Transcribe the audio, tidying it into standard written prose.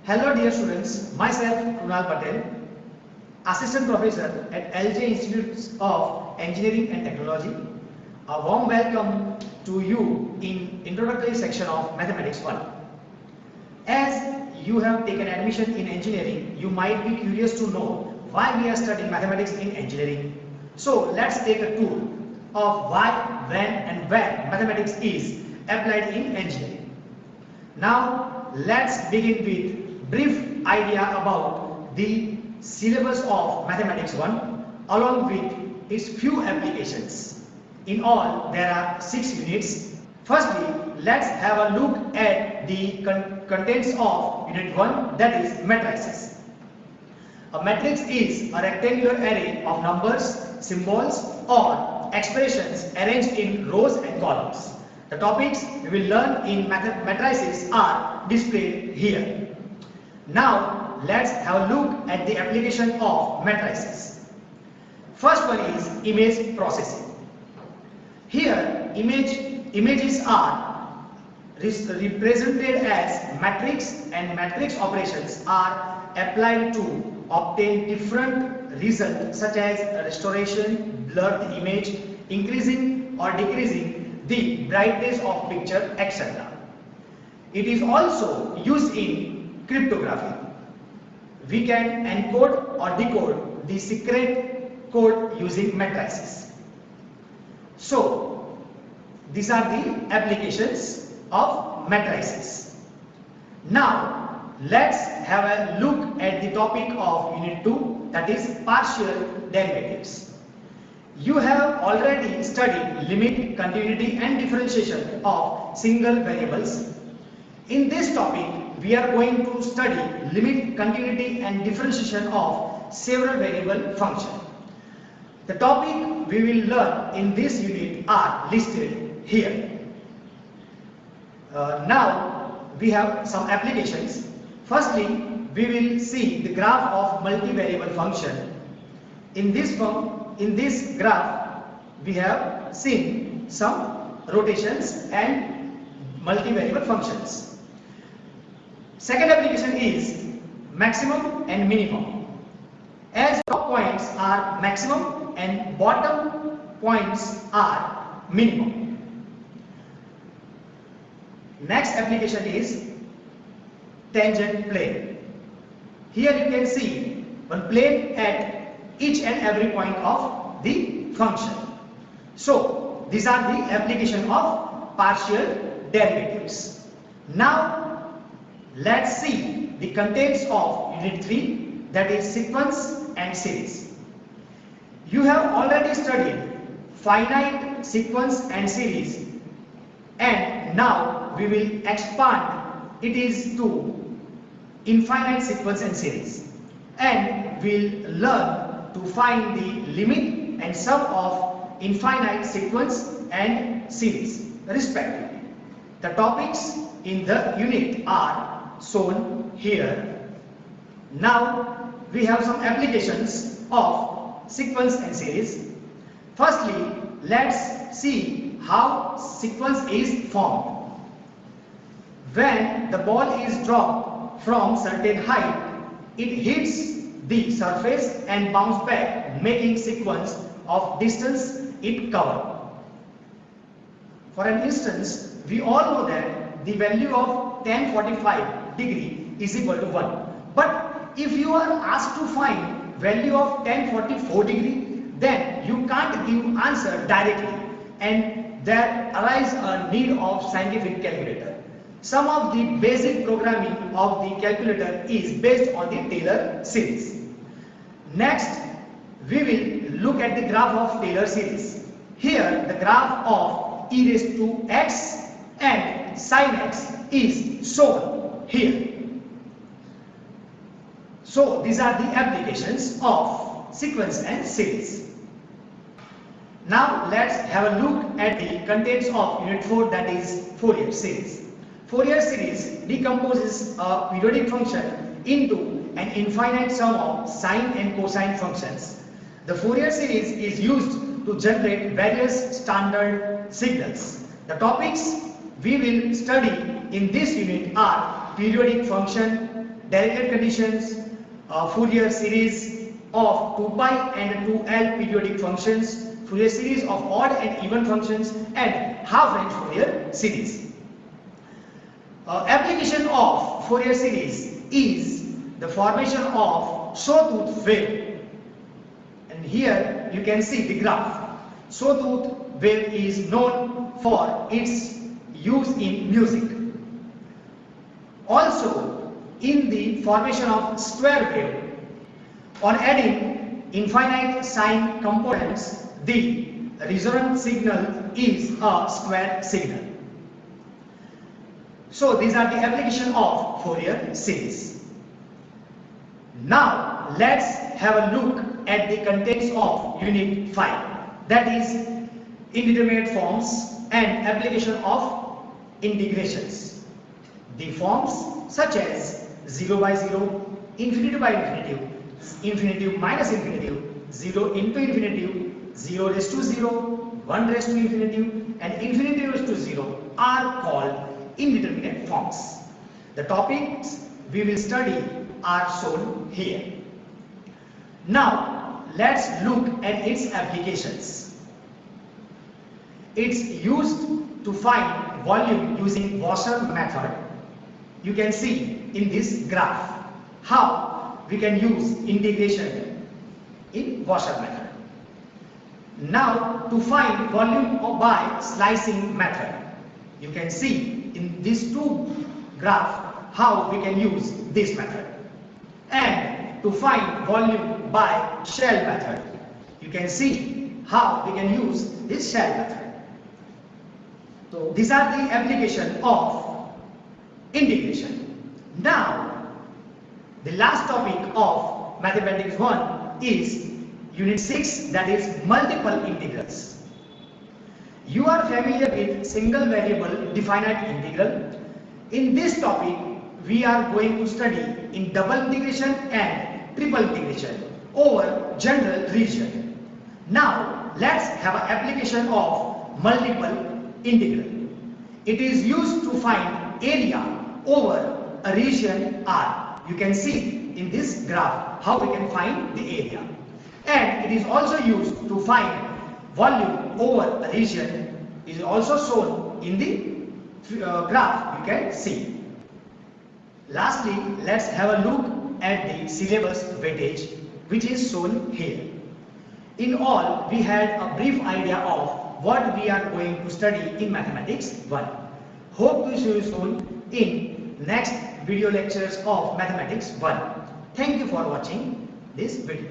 Hello dear students, myself Kunal Patel, Assistant Professor at LJ Institute of Engineering and Technology. A warm welcome to you in introductory section of Mathematics 1. As you have taken admission in engineering, you might be curious to know why we are studying mathematics in engineering. So let's take a tour of why, when and where mathematics is applied in engineering. Now let's begin with brief idea about the syllabus of Mathematics 1 along with its few applications. In all, there are 6 units. Firstly, let's have a look at the contents of Unit 1, that is matrices. A matrix is a rectangular array of numbers, symbols or expressions arranged in rows and columns. The topics we will learn in matrices are displayed here. Now let's have a look at the application of matrices. First one is image processing. Here images are represented as matrix, and matrix operations are applied to obtain different results such as restoration, blur the image, increasing or decreasing the brightness of picture, etc. It is also used in cryptography. We can encode or decode the secret code using matrices. So these are the applications of matrices. Now let's have a look at the topic of Unit 2, that is partial derivatives. You have already studied limit, continuity and differentiation of single variables. In this topic, we are going to study limit, continuity and differentiation of several variable functions. The topic we will learn in this unit are listed here. Now we have some applications. Firstly, we will see the graph of multivariable function. In this graph, we have seen some rotations and multivariable functions. Second application is maximum and minimum. As top points are maximum and bottom points are minimum. Next application is tangent plane. Here you can see one plane at each and every point of the function. So these are the application of partial derivatives. Now let's see the contents of Unit 3, that is sequence and series. You have already studied finite, sequence and series, and now we will expand it is to infinite, sequence and series, and we'll learn to find the limit and sum of infinite, sequence and series respectively. The topics in the unit are shown here. Now we have some applications of sequence and series. Firstly, let's see how sequence is formed. When the ball is dropped from certain height, it hits the surface and bounces back, making sequence of distance it covered. For an instance, we all know that the value of tan 45 degree is equal to 1. But if you are asked to find value of tan 44 degree, then you can't give answer directly, and there arises a need of scientific calculator. Some of the basic programming of the calculator is based on the Taylor series. Next, we will look at the graph of Taylor series. Here the graph of e raised to x and sin x is shown here. So these are the applications of sequence and series. Now let's have a look at the contents of Unit 4, that is Fourier series. Fourier series decomposes a periodic function into an infinite sum of sine and cosine functions. The Fourier series is used to generate various standard signals. The topics we will study in this unit are periodic function, Dirichlet conditions, Fourier series of 2 pi and 2L periodic functions, Fourier series of odd and even functions, and half-range Fourier series. Application of Fourier series is the formation of sawtooth wave. And here you can see the graph. Sawtooth wave is known for its use in music. Also, in the formation of square wave, on adding infinite sine components, the resonant signal is a square signal. So these are the application of Fourier series. Now let's have a look at the contents of Unit 5, that is indeterminate forms and application of integrations. The forms such as 0 by 0, infinity by infinitive, infinitive minus infinitive, 0 into infinitive, 0 raised to 0, 1 raised to infinitive, and infinity raised to 0 are called indeterminate forms. The topics we will study are shown here. Now let's look at its applications. It's used to find volume using Wasser method. You can see in this graph how we can use integration in Wasser method. Now to find volume by slicing method, you can see in these two graphs how we can use this method. And to find volume by shell method, you can see how we can use this shell method. So these are the application of integration. Now the last topic of Mathematics 1 is Unit 6, that is multiple integrals. You are familiar with single variable definite integral. In this topic we are going to study in double integration and triple integration over general region. Now let's have an application of multiple integral. It is used to find area over a region R. You can see in this graph how we can find the area. And it is also used to find volume over a region, is also shown in the graph you can see. Lastly, let's have a look at the syllabus weightage, which is shown here. In all, we had a brief idea of what we are going to study in Mathematics 1. Hope to see you soon in next video lectures of Mathematics 1. Thank you for watching this video.